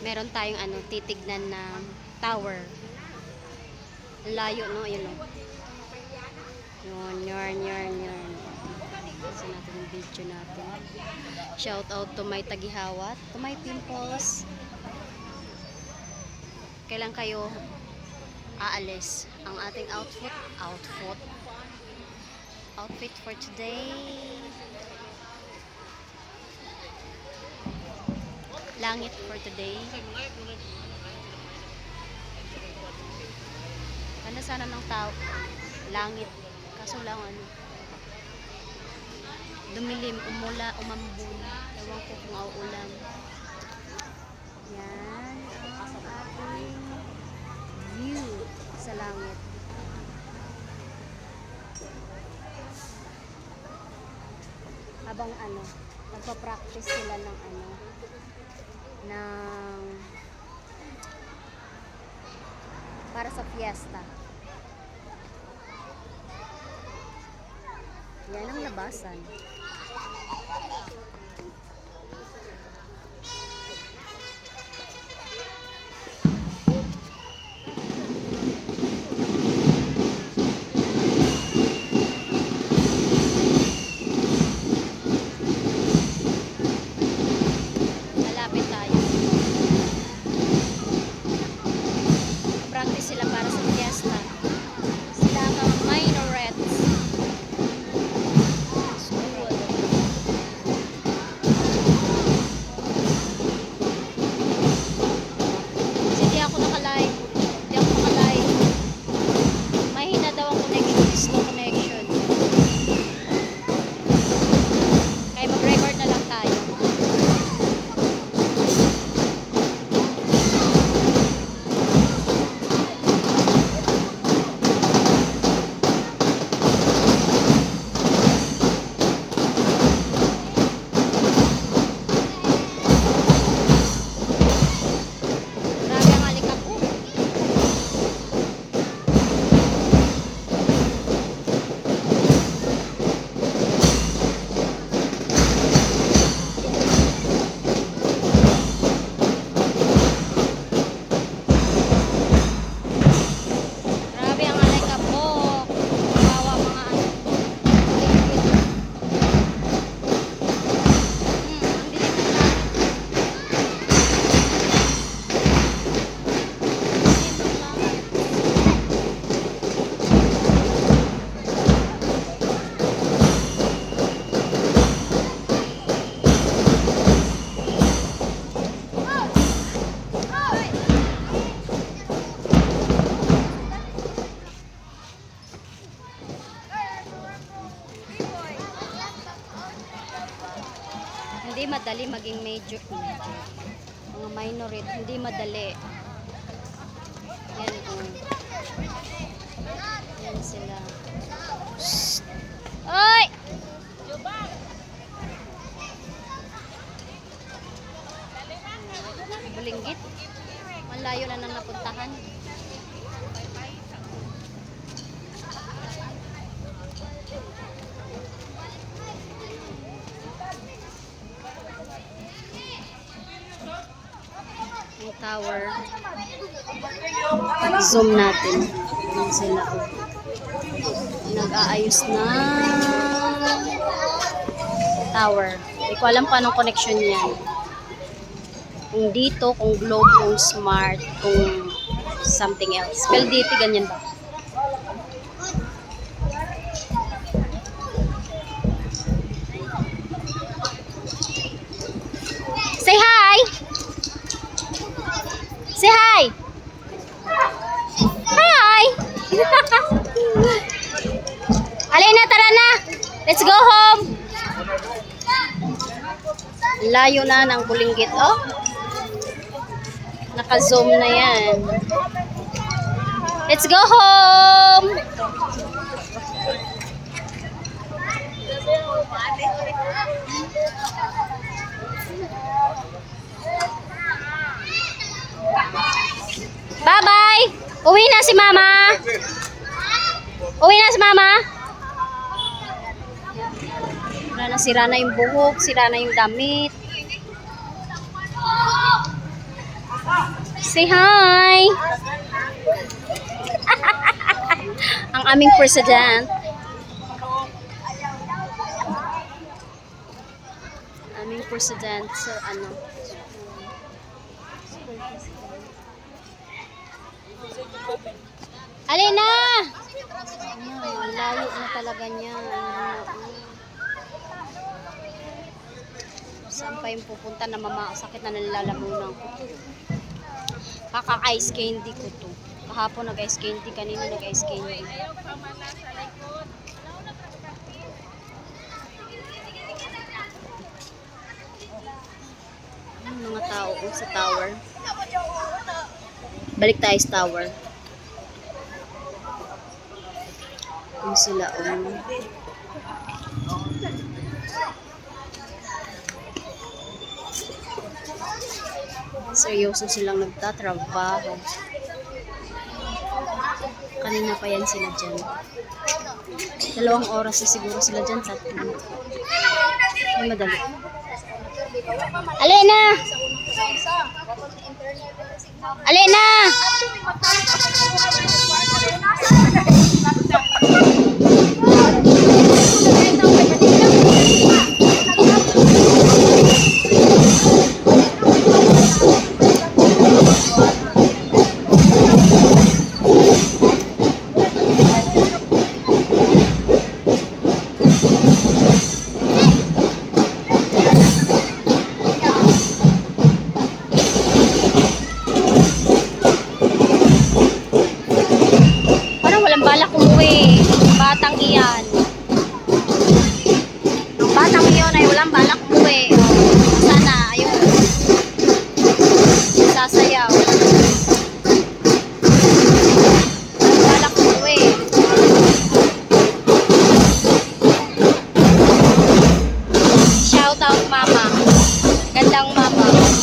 meron tayong ano, titignan na tower. Layo, no? Ayun, no? Yun. Kasi natin yung video natin. Shout out to my tagihawat, to my pimples. Kailan kayo aalis? Ang ating outfit for today. Langit for today. Ganda sana ng tao. Langit. Kaso lang ano. Dumilim, umambun. Ewan ko kung auulan. Yan ang ating view sa langit. Habang ano, nagpa-practice sila ng ano, ng para sa fiesta. Yan ang labasan. Malapit tayo. Practice sila para sa fiesta. Sila ang minorettes. School. Kasi di ako nakalive. Mahina daw ang connection. Slow connection. Kaya mag-record na lang tayo. Grabe ang alikabok. Grabe ang alikabok. Kawawa mga ano. Ang dilim ng langit. Hindi madali maging major. Mga minority, hindi madali. Yan o. Yan sila. Shhh! Oy! Bulinggit. Malayo na nang napuntahan. Yung tower. Zoom natin. Yan sila. Nag-aayos na tower. Hindi ko alam paano connection yan. Kung dito, kung globe, kung smart, kung something else. PLDT, ganyan ba? Say hi! Say hi! Hi! Alina, tara na! Let's go home! Layo na ng Bulinggit, oh. Naka-zoom na yan. Let's go home! Bye-bye! Uwi na si Mama! Uwi na si Mama! Wala na, sira na yung buhok, sira na yung damit. Say hi! Ang aming president. Aming president, sir, ano? Alina! Ang layo na talaga niya. Saan pa yung pupunta na sakit na nalalamunan ko to. Kaka-ice candy ko to. Kahapon nag-ice candy, kanina nag-ice candy. Mga tao sa tower. Balik tayo sa tower. Yung sila seryoso silang nagtatrabaho. Kanina pa yan sila dyan. 2 oras na siguro sila dyan sa ay madali. Alina! Alina! Balak umuwi. Batang iyan. Ang batang iyon ay walang balak umuwi. Sana, ayun. Sasayaw. Walang balak umuwi. Shout out mama. Gandang mama.